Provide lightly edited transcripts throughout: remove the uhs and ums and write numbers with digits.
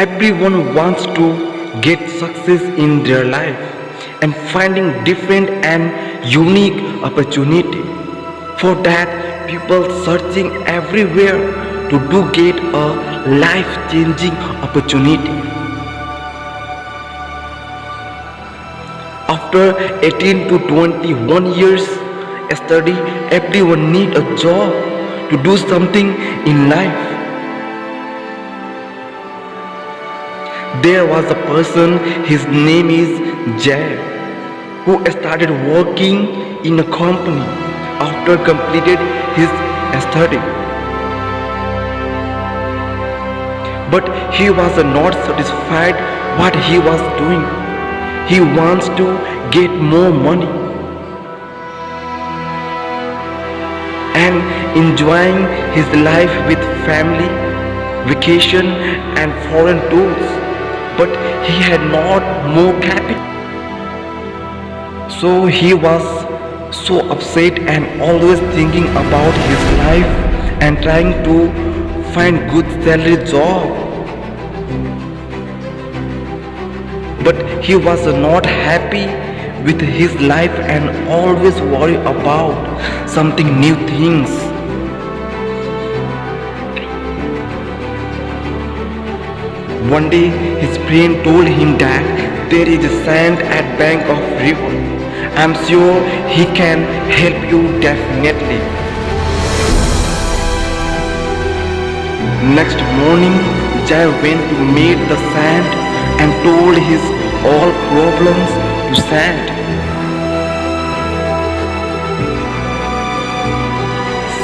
Everyone wants to get success in their life and finding different and unique opportunity. For that, people searching everywhere to do get a life-changing opportunity. After 18 to 21 years study, everyone need a job to do something in life. There was a person, his name is Jay, who started working in a company after completed his study. But he was not satisfied what he was doing. He wants to get more money and enjoying his life with family, vacation and foreign tours. But he had not more capital. So he was so upset and always thinking about his life and trying to find good salary job. But he was not happy with his life and always worry about something new things. One day his friend told him that there is sand at bank of river. I'm sure he can help you definitely. Next morning, Jai went to meet the sand and told his all problems to sand.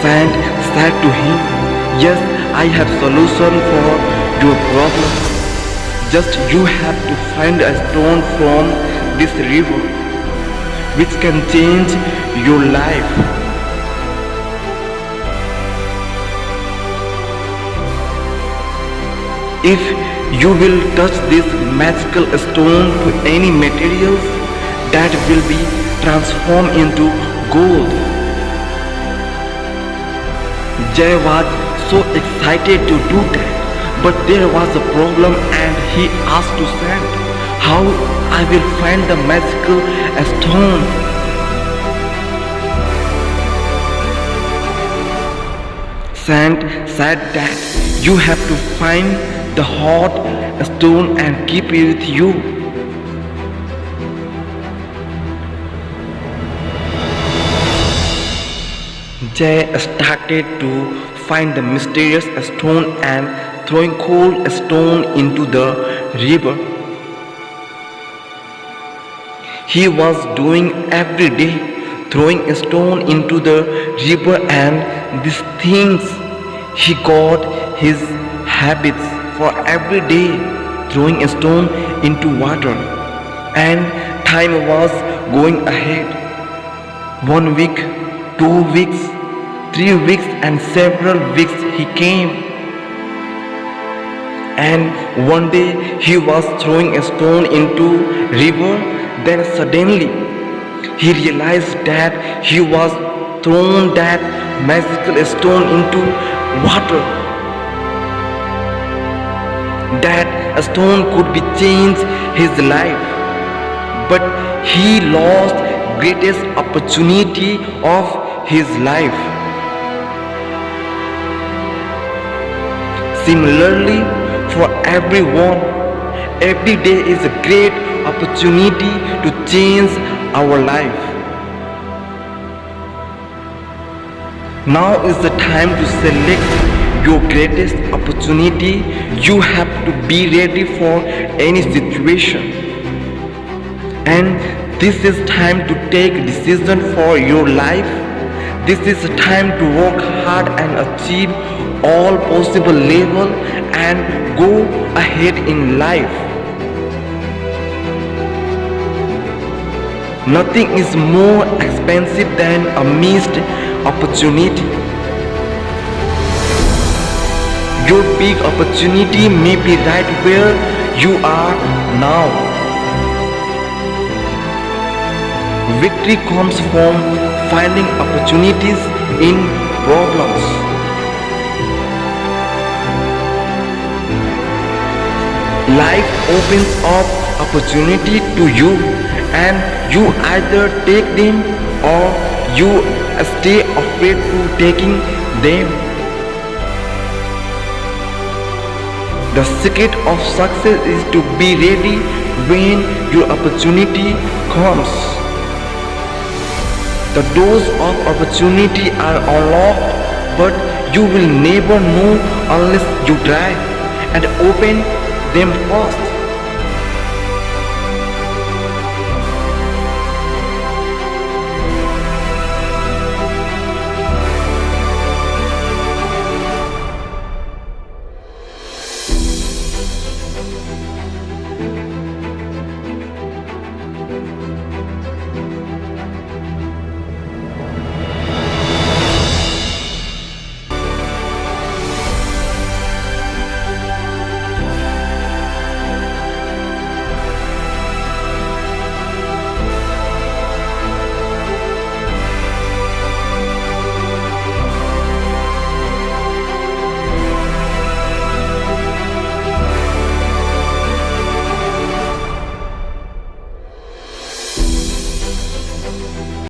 Sand said to him, "Yes, I have solution for your problem. Just you have to find a stone from this river which can change your life." If you will touch this magical stone to any materials, that will be transformed into gold. Jay was so excited to do that, but there was a problem and he asked to Sand, "How I will find the magical stone?" Sand said that you have to find the hot stone and keep it with you. Jay started to find the mysterious stone and throwing cold stone into the river. He was doing every day, throwing a stone into the river, and these things he got his habits for every day throwing a stone into water. And time was going ahead. 1 week, 2 weeks, 3 weeks and several weeks he came. And one day he was throwing a stone into river, then suddenly he realized that he was thrown that magical stone into water. That stone could be changed his life, but he lost greatest opportunity of his life. Similarly, for everyone, every day is a great opportunity to change our life. Now is the time to select your greatest opportunity. You have to be ready for any situation. And this is time to take decision for your life. This is a time to work hard and achieve all possible level and go ahead in life. Nothing is more expensive than a missed opportunity. Your big opportunity may be right where you are now. Victory comes from finding opportunities in problems. Life opens up opportunity to you and you either take them or you stay afraid to taking them. The secret of success is to be ready when your opportunity comes. The doors of opportunity are unlocked, but you will never know unless you try and open them first.